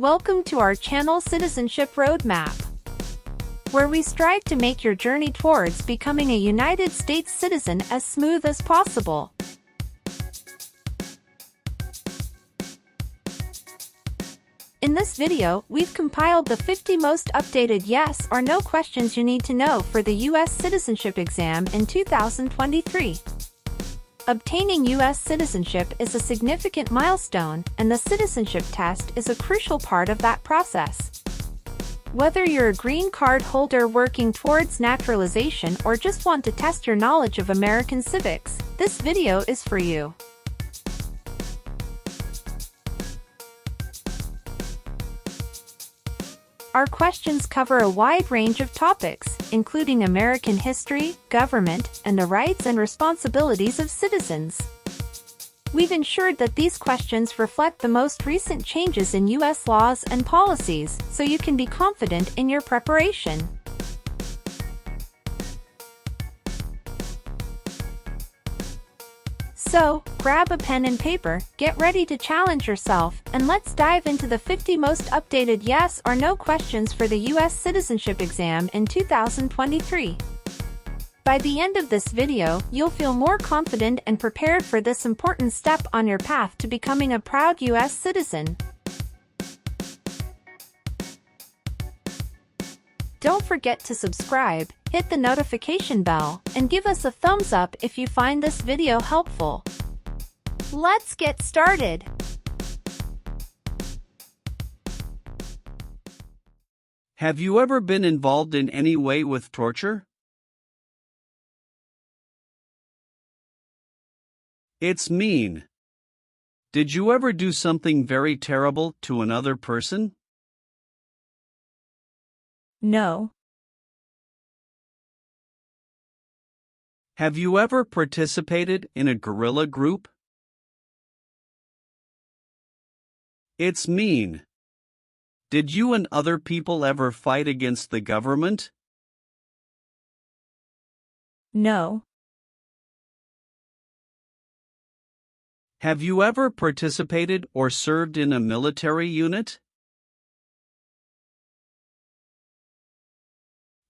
Welcome to our channel Citizenship Roadmap, where we strive to make your journey towards becoming a United States citizen as smooth as possible. In this video, we've compiled the 50 most updated yes or no questions you need to know for the U.S. citizenship exam in 2023. Obtaining U.S. citizenship is a significant milestone, and the citizenship test is a crucial part of that process. Whether you're a green card holder working towards naturalization or just want to test your knowledge of American civics, this video is for you. Our questions cover a wide range of topics, including American history, government, and the rights and responsibilities of citizens. We've ensured that these questions reflect the most recent changes in U.S. laws and policies, so you can be confident in your preparation. So, grab a pen and paper, get ready to challenge yourself, and let's dive into the 50 most updated yes or no questions for the U.S. citizenship exam in 2023. By the end of this video, you'll feel more confident and prepared for this important step on your path to becoming a proud U.S. citizen. Don't forget to subscribe, hit the notification bell, and give us a thumbs up if you find this video helpful. Let's get started! Have you ever been involved in any way with torture? It's mean. Did you ever do something very terrible to another person? No. Have you ever participated in a guerrilla group? It's mean. Did you and other people ever fight against the government? No. Have you ever participated or served in a military unit?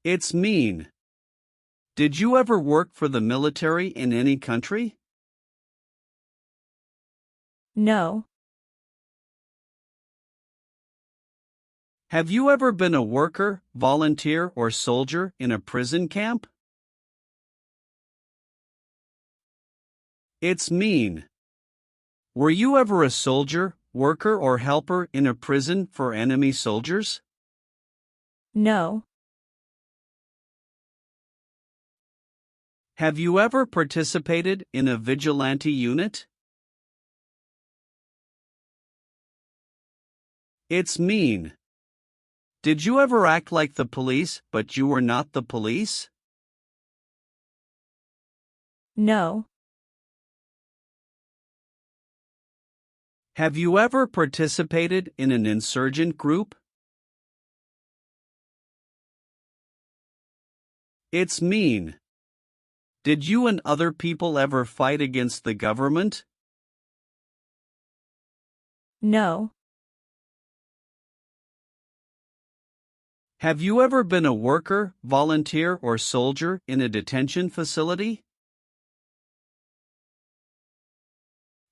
It's mean. Did you ever work for the military in any country? No. Have you ever been a worker, volunteer, or soldier in a prison camp? It's mean. Were you ever a soldier, worker, or helper in a prison for enemy soldiers? No. Have you ever participated in a vigilante unit? It's mean. Did you ever act like the police, but you were not the police? No. Have you ever participated in an insurgent group? It's mean. Did you and other people ever fight against the government? No. Have you ever been a worker, volunteer, or soldier in a detention facility?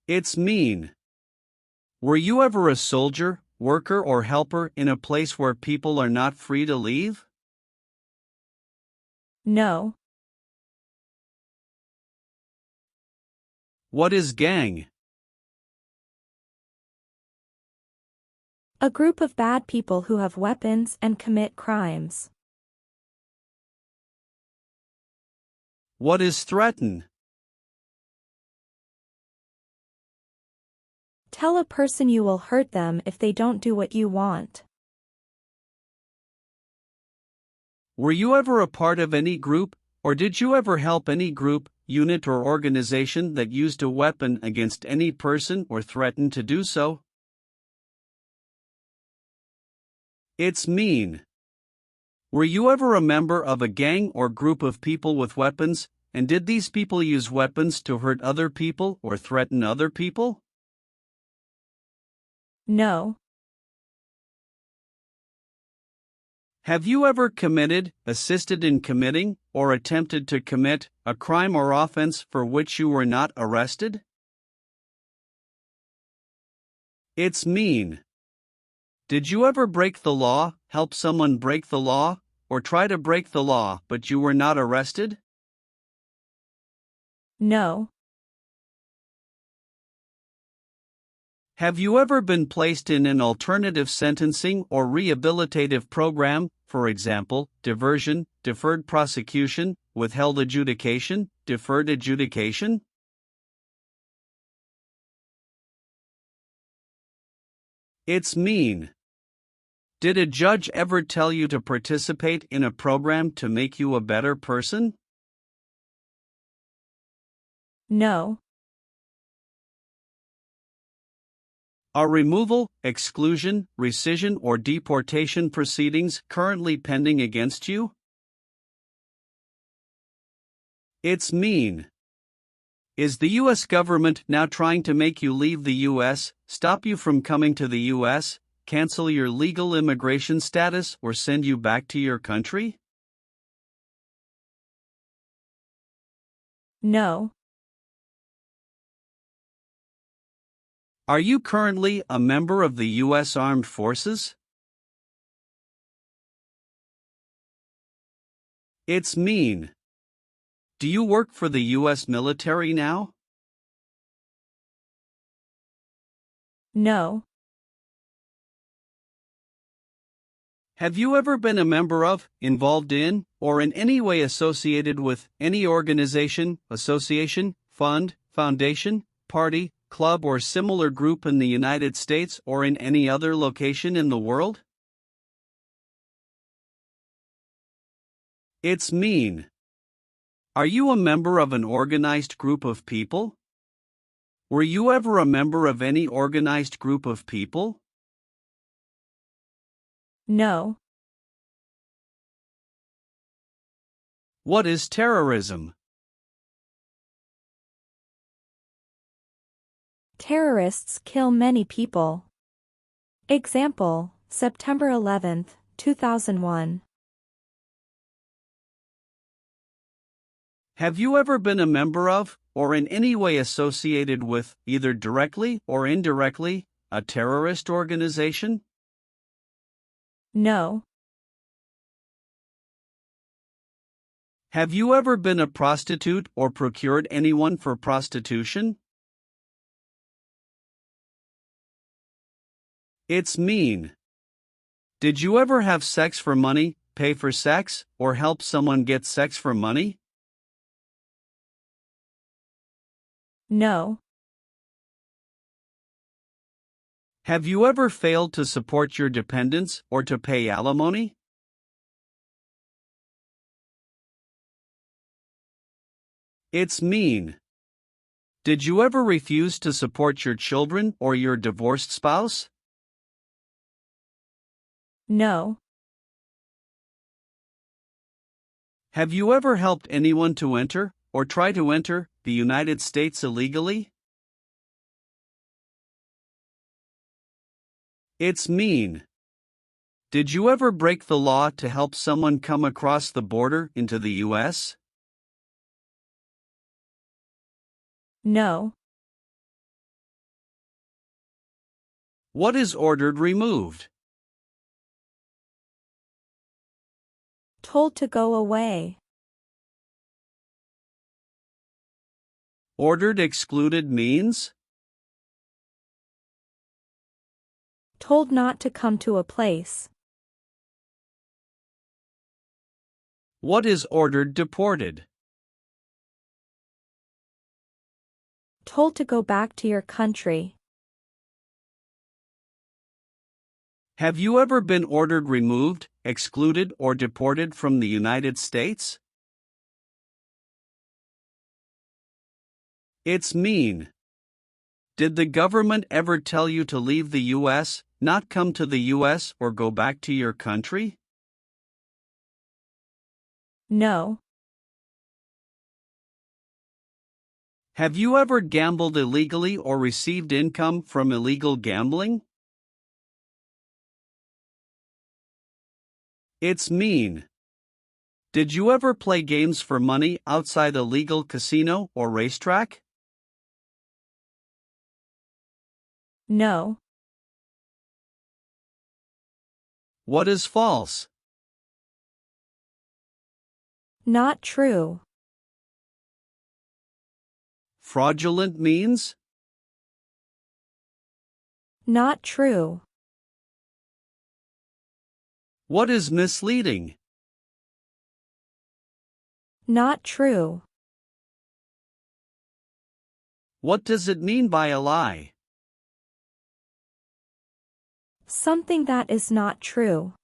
It's mean. Were you ever a soldier, worker, or helper in a place where people are not free to leave? No. What is gang? A group of bad people who have weapons and commit crimes. What is threaten? Tell a person you will hurt them if they don't do what you want. Were you ever a part of any group, or did you ever help any group, unit, or organization that used a weapon against any person or threatened to do so? It's mean. Were you ever a member of a gang or group of people with weapons, and did these people use weapons to hurt other people or threaten other people? No. Have you ever committed, assisted in committing, or attempted to commit a crime or offense for which you were not arrested? It's mean. Did you ever break the law, help someone break the law, or try to break the law but you were not arrested? No. Have you ever been placed in an alternative sentencing or rehabilitative program, for example, diversion, deferred prosecution, withheld adjudication, deferred adjudication? It's mean. Did a judge ever tell you to participate in a program to make you a better person? No. Are removal, exclusion, rescission, or deportation proceedings currently pending against you? It's mean. Is the U.S. government now trying to make you leave the U.S., stop you from coming to the U.S., cancel your legal immigration status, or send you back to your country? No. Are you currently a member of the U.S. Armed Forces? It's mean. Do you work for the U.S. military now? No. Have you ever been a member of, involved in, or in any way associated with any organization, association, fund, foundation, party, club, or similar group in the United States or in any other location in the world? It's mean. Are you a member of an organized group of people? Were you ever a member of any organized group of people? No. What is terrorism? Terrorists kill many people. Example, September 11, 2001. Have you ever been a member of, or in any way associated with, either directly or indirectly, a terrorist organization? No. Have you ever been a prostitute or procured anyone for prostitution? It's mean. Did you ever have sex for money, pay for sex, or help someone get sex for money? No. Have you ever failed to support your dependents or to pay alimony? It's mean. Did you ever refuse to support your children or your divorced spouse? No. Have you ever helped anyone to enter, or try to enter, the United States illegally? It's mean. Did you ever break the law to help someone come across the border into the U.S.? No. What is ordered removed? Told to go away. Ordered excluded means? Told not to come to a place. What is ordered deported? Told to go back to your country. Have you ever been ordered removed, excluded, or deported from the United States? It's mean. Did the government ever tell you to leave the U.S., not come to the U.S., or go back to your country? No. Have you ever gambled illegally or received income from illegal gambling? It's mean. Did you ever play games for money outside a legal casino or racetrack? No. What is false? Not true. Fraudulent means? Not true. What is misleading? Not true. What does it mean by a lie? Something that is not true.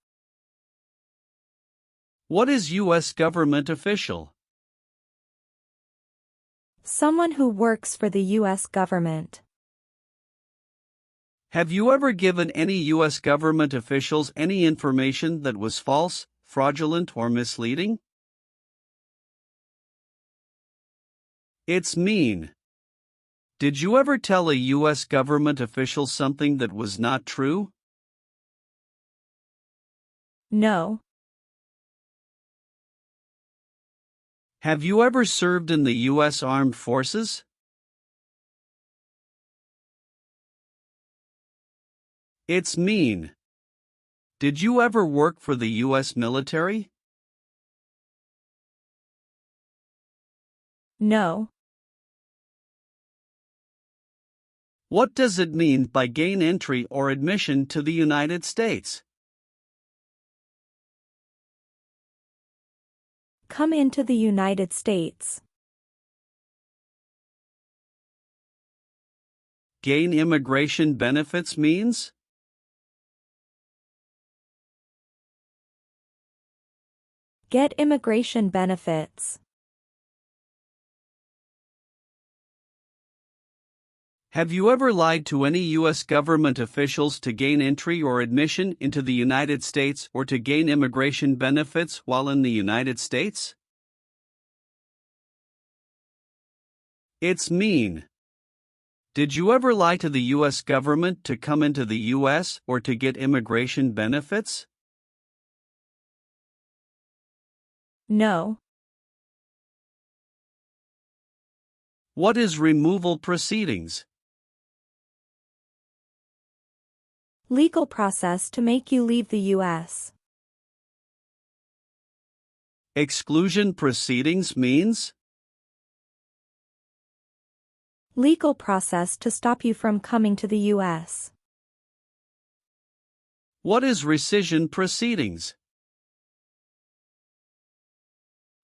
What is U.S. government official? Someone who works for the U.S. government. Have you ever given any U.S. government officials any information that was false, fraudulent, or misleading? It's mean. Did you ever tell a U.S. government official something that was not true? No. Have you ever served in the U.S. Armed Forces? It's mean. Did you ever work for the U.S. military? No. What does it mean by gain entry or admission to the United States? Come into the United States. Gain immigration benefits means? Get immigration benefits. Have you ever lied to any U.S. government officials to gain entry or admission into the United States or to gain immigration benefits while in the United States? It's mean. Did you ever lie to the U.S. government to come into the U.S. or to get immigration benefits? No. What is removal proceedings? Legal process to make you leave the U.S. Exclusion proceedings means? Legal process to stop you from coming to the U.S. What is rescission proceedings?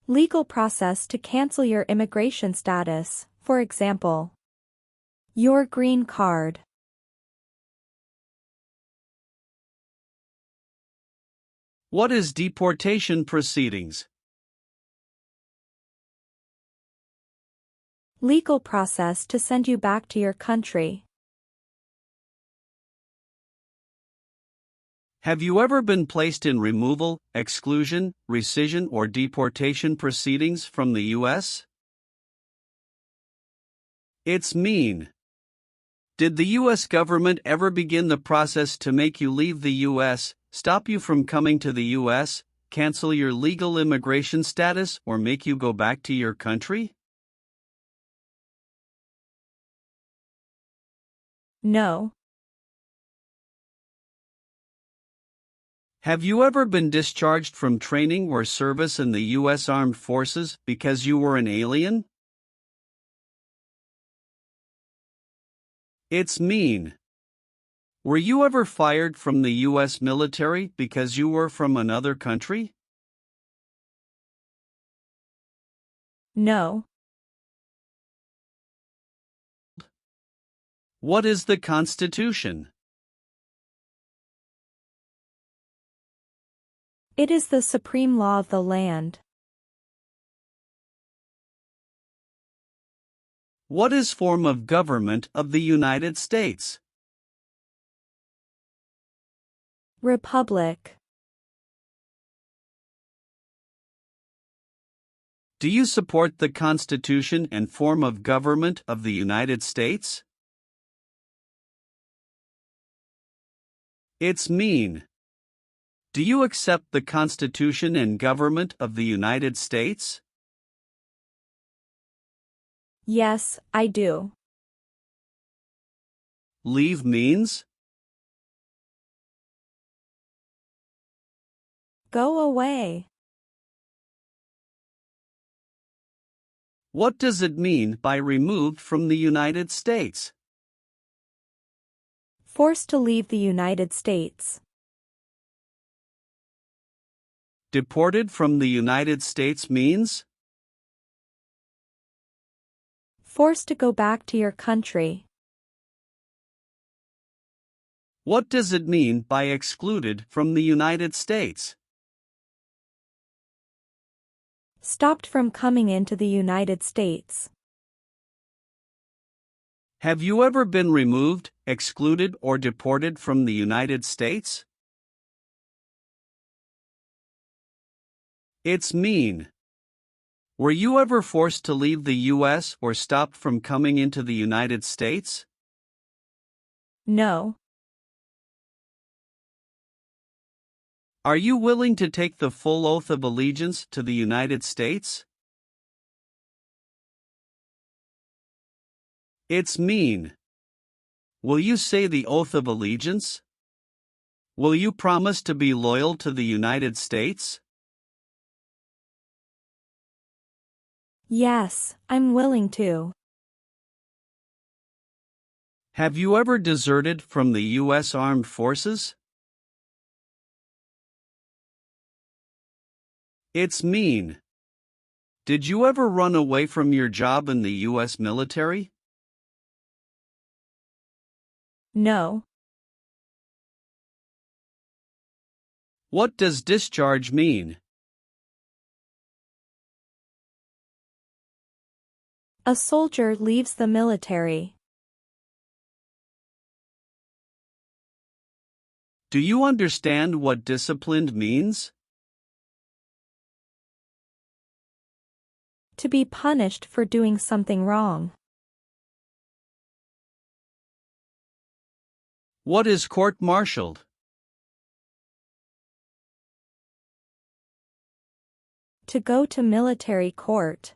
Legal process to cancel your immigration status, for example, your green card. What is deportation proceedings? Legal process to send you back to your country. Have you ever been placed in removal, exclusion, rescission, or deportation proceedings from the U.S.? It's mean. Did the U.S. government ever begin the process to make you leave the U.S., stop you from coming to the U.S., cancel your legal immigration status, or make you go back to your country? No. Have you ever been discharged from training or service in the U.S. Armed Forces because you were an alien? It's mean. Were you ever fired from the U.S. military because you were from another country? No. What is the Constitution? It is the supreme law of the land. What is form of government of the United States? Republic. Do you support the Constitution and form of government of the United States? It's mean. Do you accept the Constitution and government of the United States? Yes, I do. Leave means? Go away. What does it mean by removed from the United States? Forced to leave the United States. Deported from the United States means? Forced to go back to your country. What does it mean by excluded from the United States? Stopped from coming into the United States. Have you ever been removed, excluded, or deported from the United States? It's mean. Were you ever forced to leave the U.S. or stopped from coming into the United States? No. Are you willing to take the full oath of allegiance to the United States? It's mean. Will you say the oath of allegiance? Will you promise to be loyal to the United States? Yes, I'm willing to. Have you ever deserted from the U.S. Armed Forces? It's mean. Did you ever run away from your job in the U.S. military? No. What does discharge mean? A soldier leaves the military. Do you understand what disciplined means? To be punished for doing something wrong. What is court-martialed? To go to military court.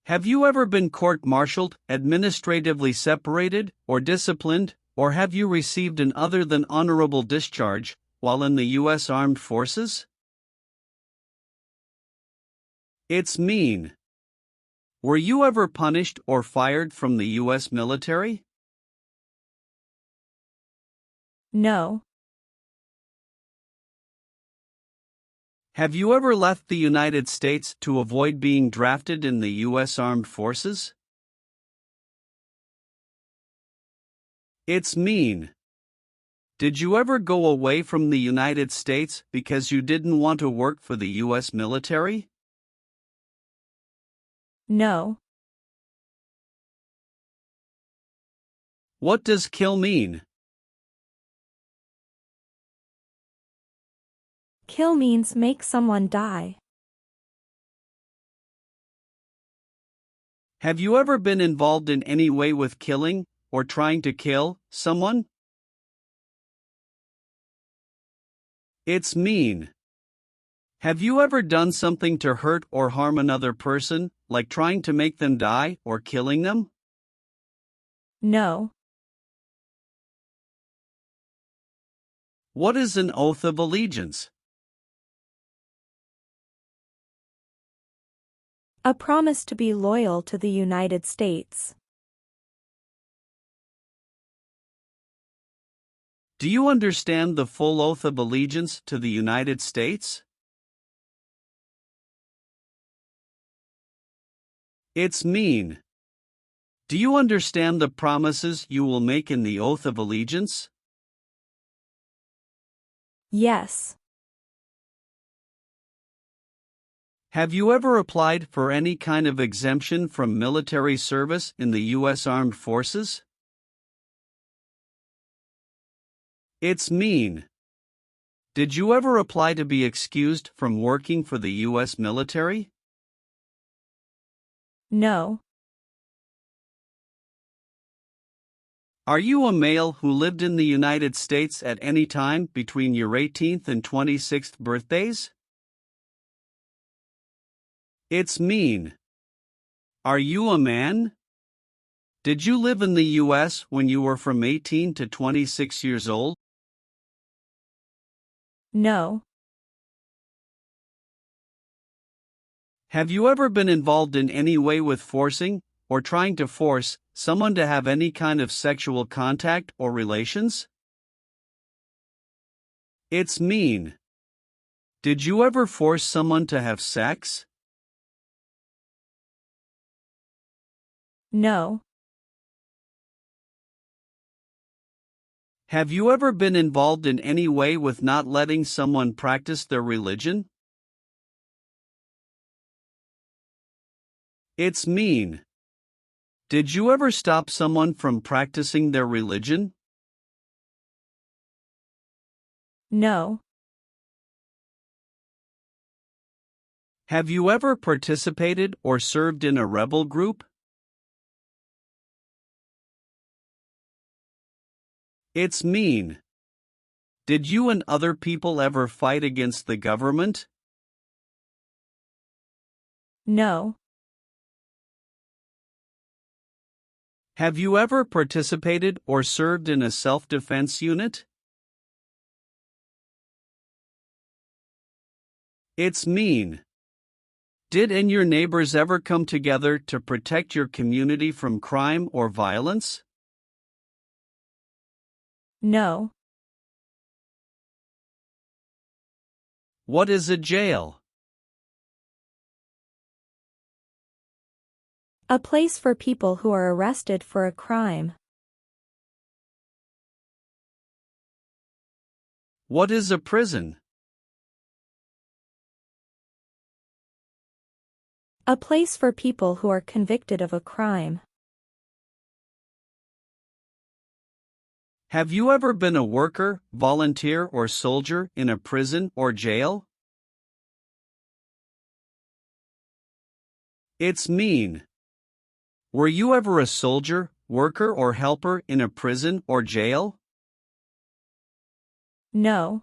Have you ever been court-martialed, administratively separated, or disciplined, or have you received an other than honorable discharge while in the U.S. Armed Forces? It's mean. Were you ever punished or fired from the U.S. military? No. Have you ever left the United States to avoid being drafted in the U.S. Armed Forces? It's mean. Did you ever go away from the United States because you didn't want to work for the U.S. military? No. What does kill mean? Kill means make someone die. Have you ever been involved in any way with killing or trying to kill someone? It's mean. Have you ever done something to hurt or harm another person, like trying to make them die or killing them? No. What is an oath of allegiance? A promise to be loyal to the United States. Do you understand the full oath of allegiance to the United States? It's mean. Do you understand the promises you will make in the oath of allegiance? Yes. Have you ever applied for any kind of exemption from military service in the U.S. Armed Forces? It's mean. Did you ever apply to be excused from working for the U.S. military? No. Are you a male who lived in the United States at any time between your 18th and 26th birthdays? It's mean. Are you a man? Did you live in the U.S. when you were from 18 to 26 years old? No. Have you ever been involved in any way with forcing, or trying to force, someone to have any kind of sexual contact or relations? It's mean. Did you ever force someone to have sex? No. Have you ever been involved in any way with not letting someone practice their religion? It's mean. Did you ever stop someone from practicing their religion? No. Have you ever participated or served in a rebel group? It's mean. Did you and other people ever fight against the government? No. Have you ever participated or served in a self-defense unit? It's mean. Did and your neighbors ever come together to protect your community from crime or violence? No. What is a jail? A place for people who are arrested for a crime. What is a prison? A place for people who are convicted of a crime. Have you ever been a worker, volunteer, or soldier in a prison or jail? It's mean. Were you ever a soldier, worker, or helper in a prison or jail? No.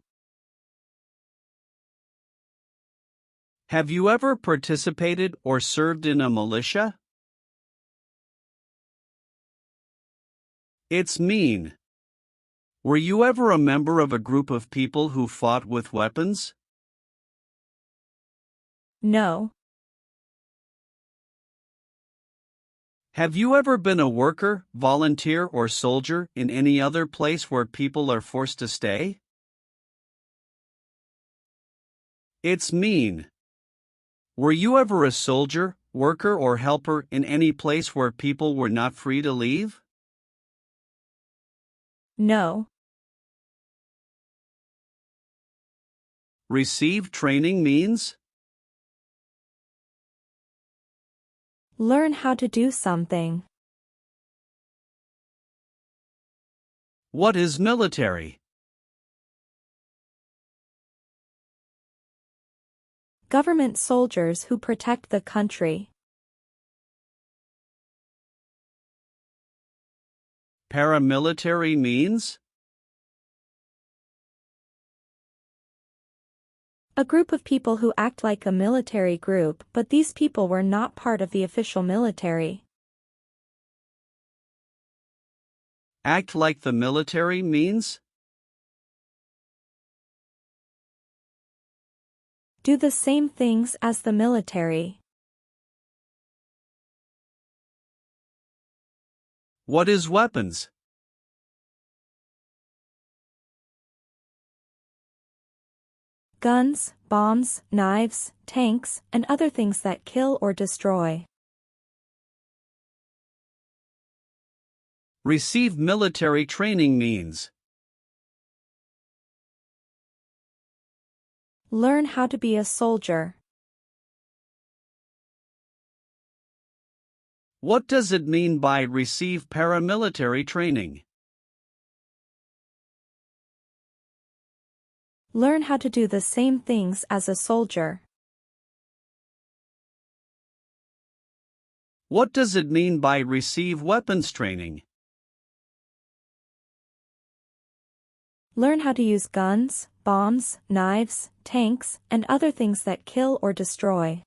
Have you ever participated or served in a militia? It's mean. Were you ever a member of a group of people who fought with weapons? No. Have you ever been a worker, volunteer, or soldier in any other place where people are forced to stay? It's mean. Were you ever a soldier, worker, or helper in any place where people were not free to leave? No. Receive training means? Learn how to do something. What is military? Government soldiers who protect the country. Paramilitary means? A group of people who act like a military group, but these people were not part of the official military. Act like the military means? Do the same things as the military. What is weapons? Guns, bombs, knives, tanks, and other things that kill or destroy. Receive military training means? Learn how to be a soldier. What does it mean by receive paramilitary training? Learn how to do the same things as a soldier. What does it mean by receive weapons training? Learn how to use guns, bombs, knives, tanks, and other things that kill or destroy.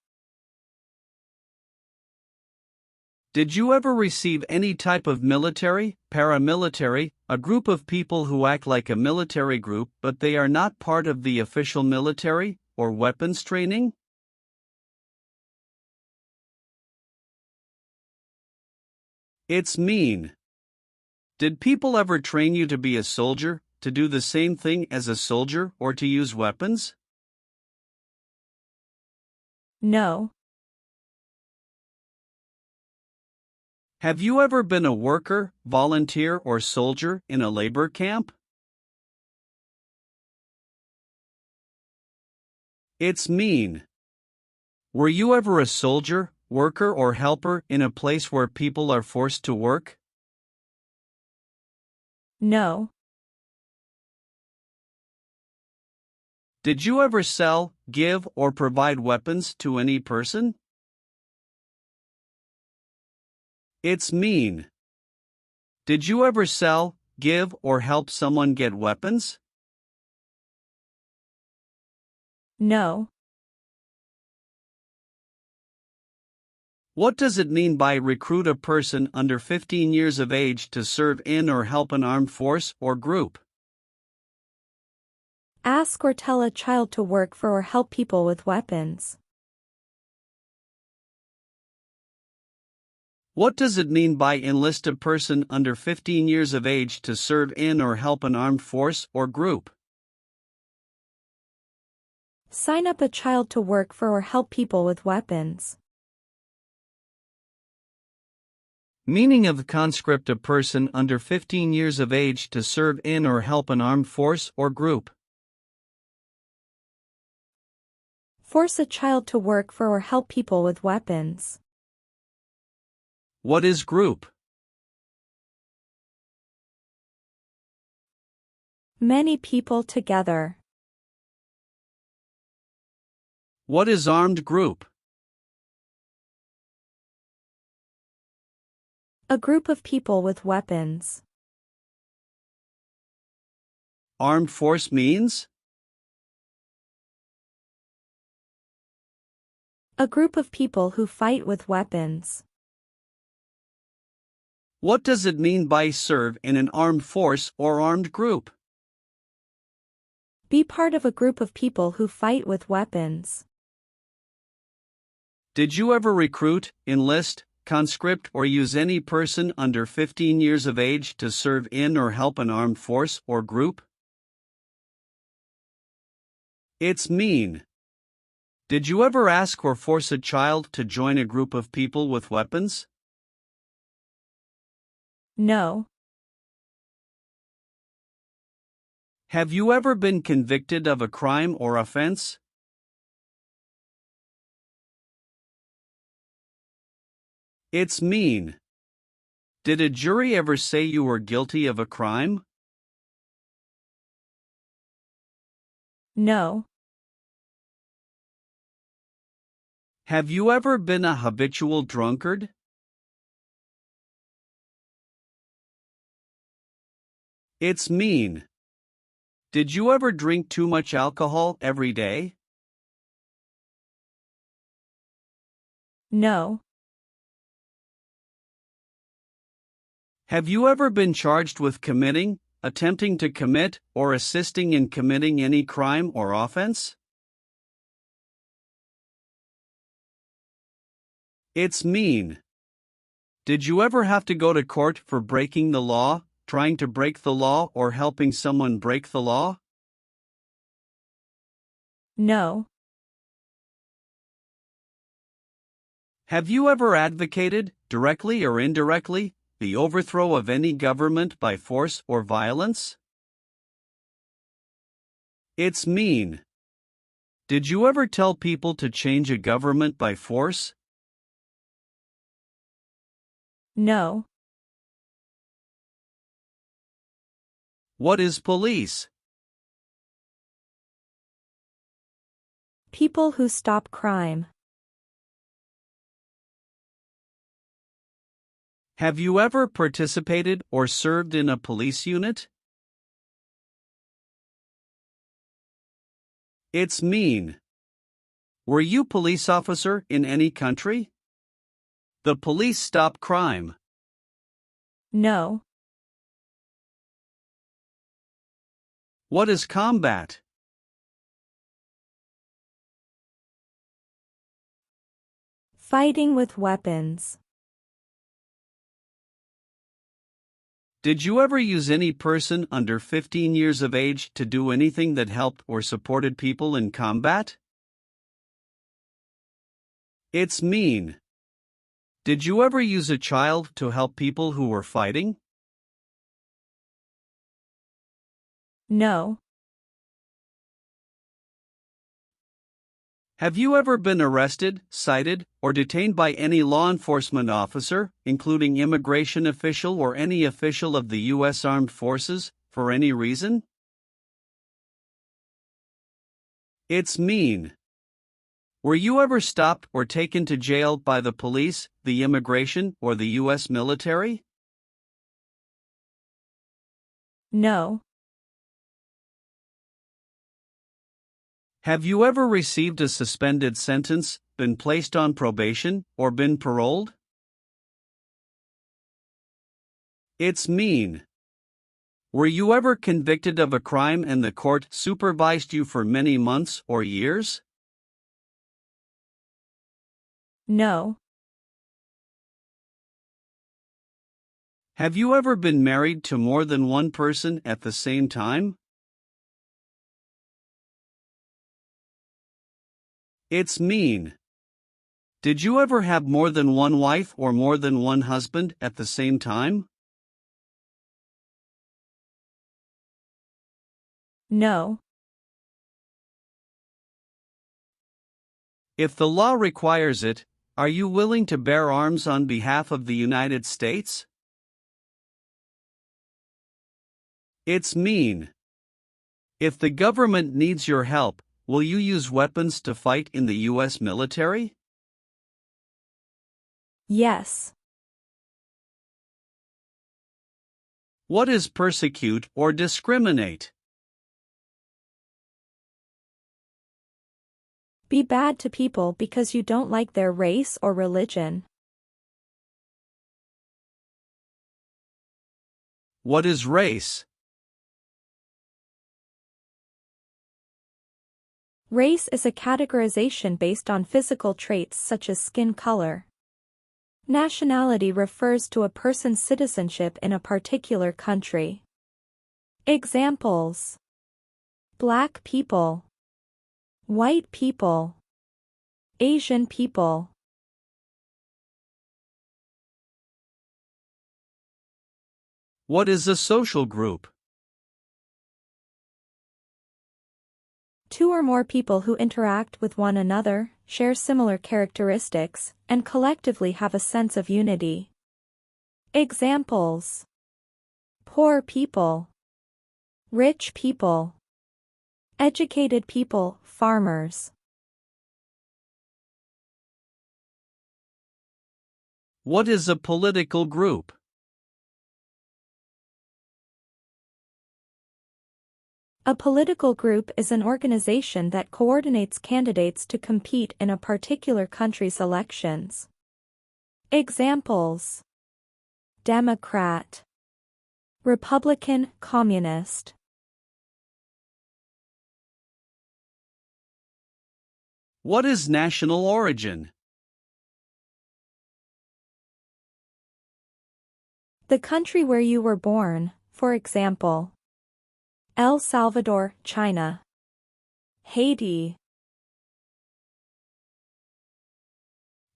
Did you ever receive any type of military, paramilitary, a group of people who act like a military group but they are not part of the official military, or weapons training? It's mean. Did people ever train you to be a soldier, to do the same thing as a soldier, or to use weapons? No. Have you ever been a worker, volunteer, or soldier in a labor camp? It's mean. Were you ever a soldier, worker, or helper in a place where people are forced to work? No. Did you ever sell, give, or provide weapons to any person? It's mean. Did you ever sell, give, or help someone get weapons? No. What does it mean by recruit a person under 15 years of age to serve in or help an armed force or group? Ask or tell a child to work for or help people with weapons. What does it mean by enlist a person under 15 years of age to serve in or help an armed force or group? Sign up a child to work for or help people with weapons. Meaning of the conscript: a person under 15 years of age to serve in or help an armed force or group. Force a child to work for or help people with weapons. What is group? Many people together. What is armed group? A group of people with weapons. Armed force means? A group of people who fight with weapons. What does it mean by serve in an armed force or armed group? Be part of a group of people who fight with weapons. Did you ever recruit, enlist, conscript, or use any person under 15 years of age to serve in or help an armed force or group? It's mean. Did you ever ask or force a child to join a group of people with weapons? No. Have you ever been convicted of a crime or offense? It's mean. Did a jury ever say you were guilty of a crime? No. Have you ever been a habitual drunkard? It's mean. Did you ever drink too much alcohol every day? No. Have you ever been charged with committing, attempting to commit, or assisting in committing any crime or offense? It's mean. Did you ever have to go to court for breaking the law, trying to break the law, or helping someone break the law? No. Have you ever advocated, directly or indirectly, the overthrow of any government by force or violence? It's mean. Did you ever tell people to change a government by force? No. What is police? People who stop crime. Have you ever participated or served in a police unit? It's mean. Were you police officer in any country? The police stop crime. No. What is combat? Fighting with weapons. Did you ever use any person under 15 years of age to do anything that helped or supported people in combat? It's mean. Did you ever use a child to help people who were fighting? No. Have you ever been arrested, cited, or detained by any law enforcement officer, including immigration official or any official of the U.S. Armed Forces, for any reason? It's mean. Were you ever stopped or taken to jail by the police, the immigration, or the U.S. military? No. Have you ever received a suspended sentence, been placed on probation, or been paroled? It's mean. Were you ever convicted of a crime and the court supervised you for many months or years? No. Have you ever been married to more than one person at the same time? It's mean. Did you ever have more than one wife or more than one husband at the same time? No. If the law requires it, are you willing to bear arms on behalf of the United States? It's mean. If the government needs your help, will you use weapons to fight in the U.S. military? Yes. What is persecute or discriminate? Be bad to people because you don't like their race or religion. What is race? Race is a categorization based on physical traits such as skin color. Nationality refers to a person's citizenship in a particular country. Examples: Black people, white people, Asian people. What is a social group? Two or more people who interact with one another, share similar characteristics, and collectively have a sense of unity. Examples: poor people, rich people, educated people, farmers. What is a political group? A political group is an organization that coordinates candidates to compete in a particular country's elections. Examples: Democrat, Republican, Communist. What is national origin? The country where you were born, for example, El Salvador, China, Haiti.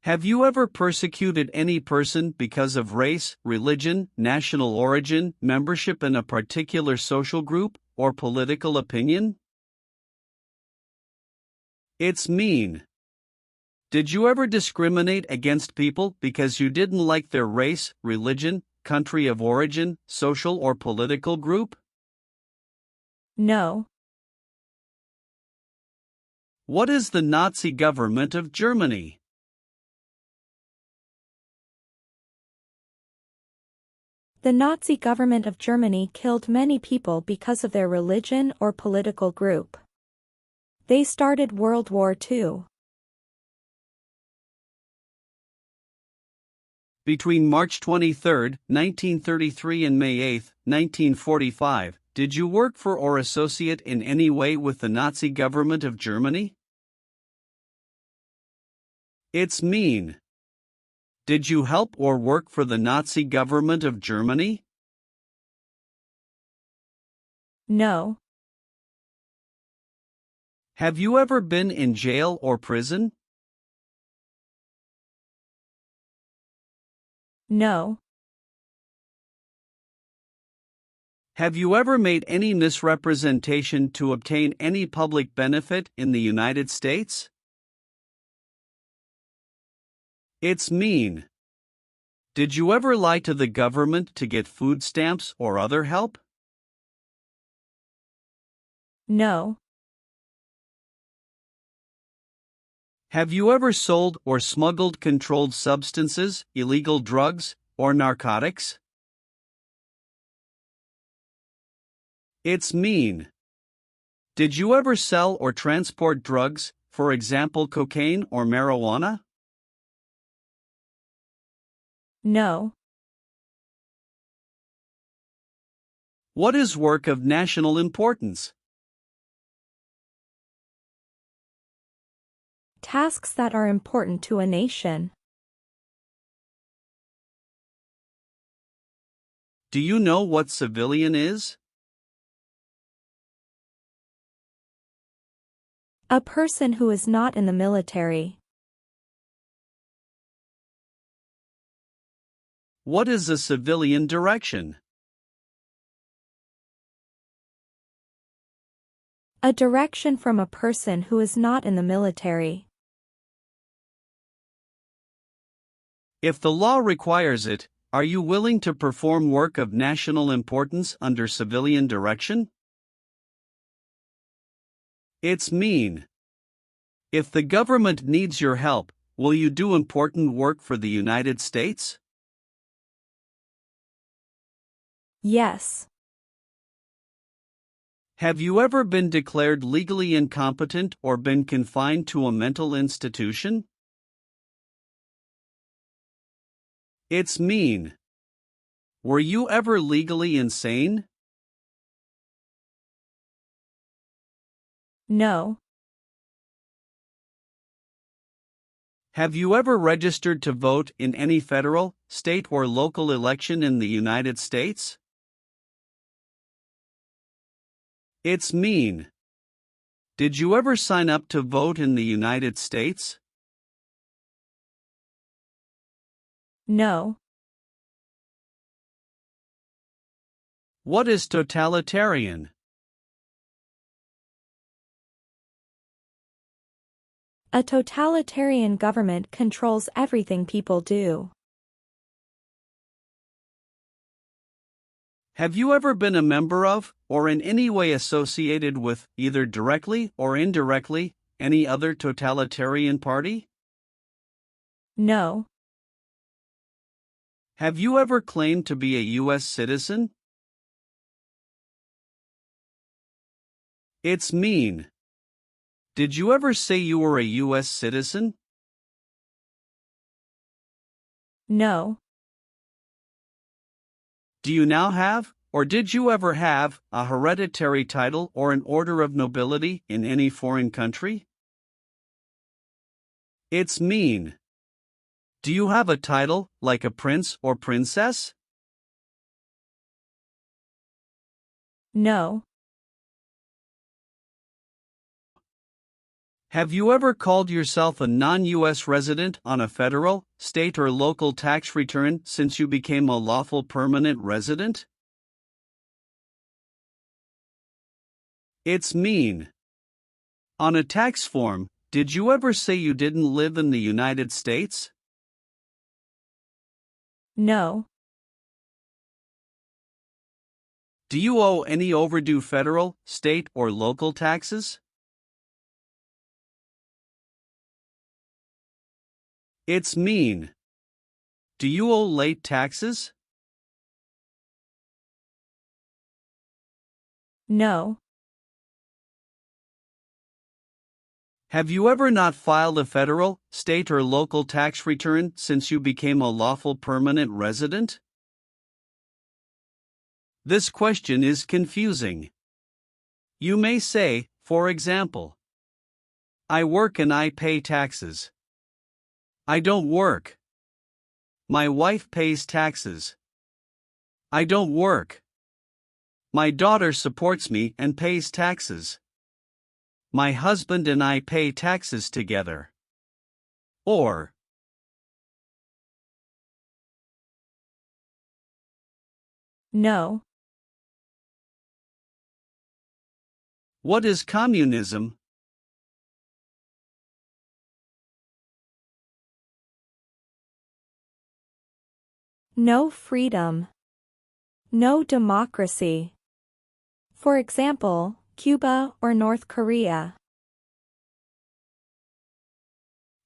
Have you ever persecuted any person because of race, religion, national origin, membership in a particular social group, or political opinion? It's mean. Did you ever discriminate against people because you didn't like their race, religion, country of origin, social or political group? No. What is the Nazi government of Germany? The Nazi government of Germany killed many people because of their religion or political group. They started World War II. Between March 23, 1933 and May 8, 1945, did you work for or associate in any way with the Nazi government of Germany? It's mean. Did you help or work for the Nazi government of Germany? No. Have you ever been in jail or prison? No. Have you ever made any misrepresentation to obtain any public benefit in the United States? It's mean. Did you ever lie to the government to get food stamps or other help? No. Have you ever sold or smuggled controlled substances, illegal drugs, or narcotics? It's mean. Did you ever sell or transport drugs, for example cocaine or marijuana? No. What is work of national importance? Tasks that are important to a nation. Do you know what civilian is? A person who is not in the military. What is a civilian direction? A direction from a person who is not in the military. If the law requires it, are you willing to perform work of national importance under civilian direction? It's mean. If the government needs your help, will you do important work for the United States? Yes. Have you ever been declared legally incompetent or been confined to a mental institution? It's mean. Were you ever legally insane? No. Have you ever registered to vote in any federal, state, or local election in the United States? It's mean. Did you ever sign up to vote in the United States? No. What is totalitarian? A totalitarian government controls everything people do. Have you ever been a member of, or in any way associated with, either directly or indirectly, any other totalitarian party? No. Have you ever claimed to be a U.S. citizen? It's mean. Did you ever say you were a U.S. citizen? No. Do you now have, or did you ever have, a hereditary title or an order of nobility in any foreign country? It's mean. Do you have a title, like a prince or princess? No. Have you ever called yourself a non-U.S. resident on a federal, state, or local tax return since you became a lawful permanent resident? It's mean. On a tax form, did you ever say you didn't live in the United States? No. Do you owe any overdue federal, state, or local taxes? It's mean. Do you owe late taxes? No. Have you ever not filed a federal, state, or local tax return since you became a lawful permanent resident? This question is confusing. You may say, for example, I work and I pay taxes. I don't work. My wife pays taxes. I don't work. My daughter supports me and pays taxes. My husband and I pay taxes together. Or, No. what is communism? No freedom. No democracy. For example, Cuba or North Korea.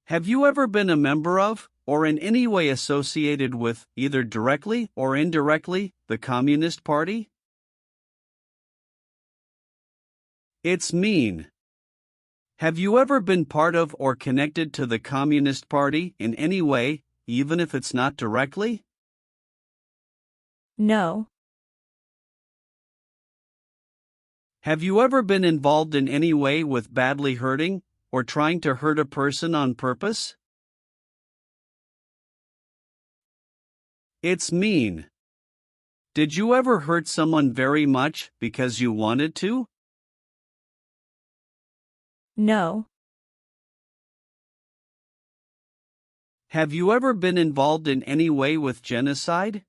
Have you ever been a member of, or in any way associated with, either directly or indirectly, the Communist Party? It's mean. Have you ever been part of or connected to the Communist Party in any way, even if it's not directly? No. Have you ever been involved in any way with badly hurting, or trying to hurt a person on purpose? It's mean. Did you ever hurt someone very much because you wanted to? No. Have you ever been involved in any way with genocide?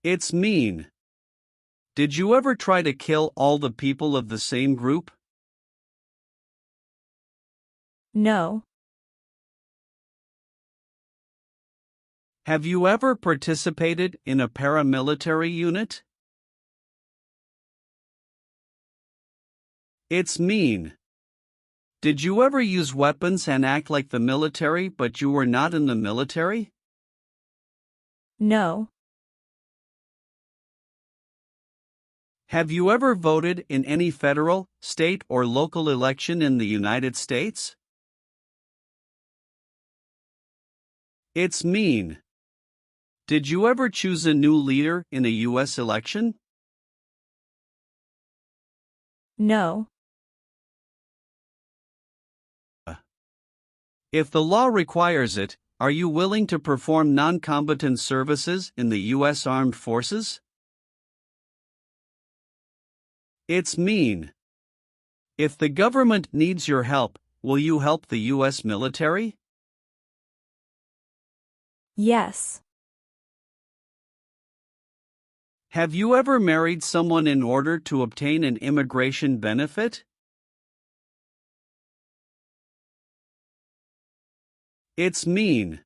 It's mean. Did you ever try to kill all the people of the same group? No. Have you ever participated in a paramilitary unit? It's mean. Did you ever use weapons and act like the military but you were not in the military? No. Have you ever voted in any federal, state, or local election in the United States? It's mean. Did you ever choose a new leader in a U.S. election? No. If the law requires it, are you willing to perform non-combatant services in the U.S. Armed Forces? It's mean. If the government needs your help, will you help the U.S. military? Yes. Have you ever married someone in order to obtain an immigration benefit? It's mean.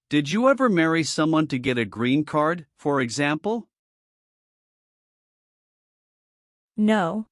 Did you ever marry someone to get a green card, for example? No.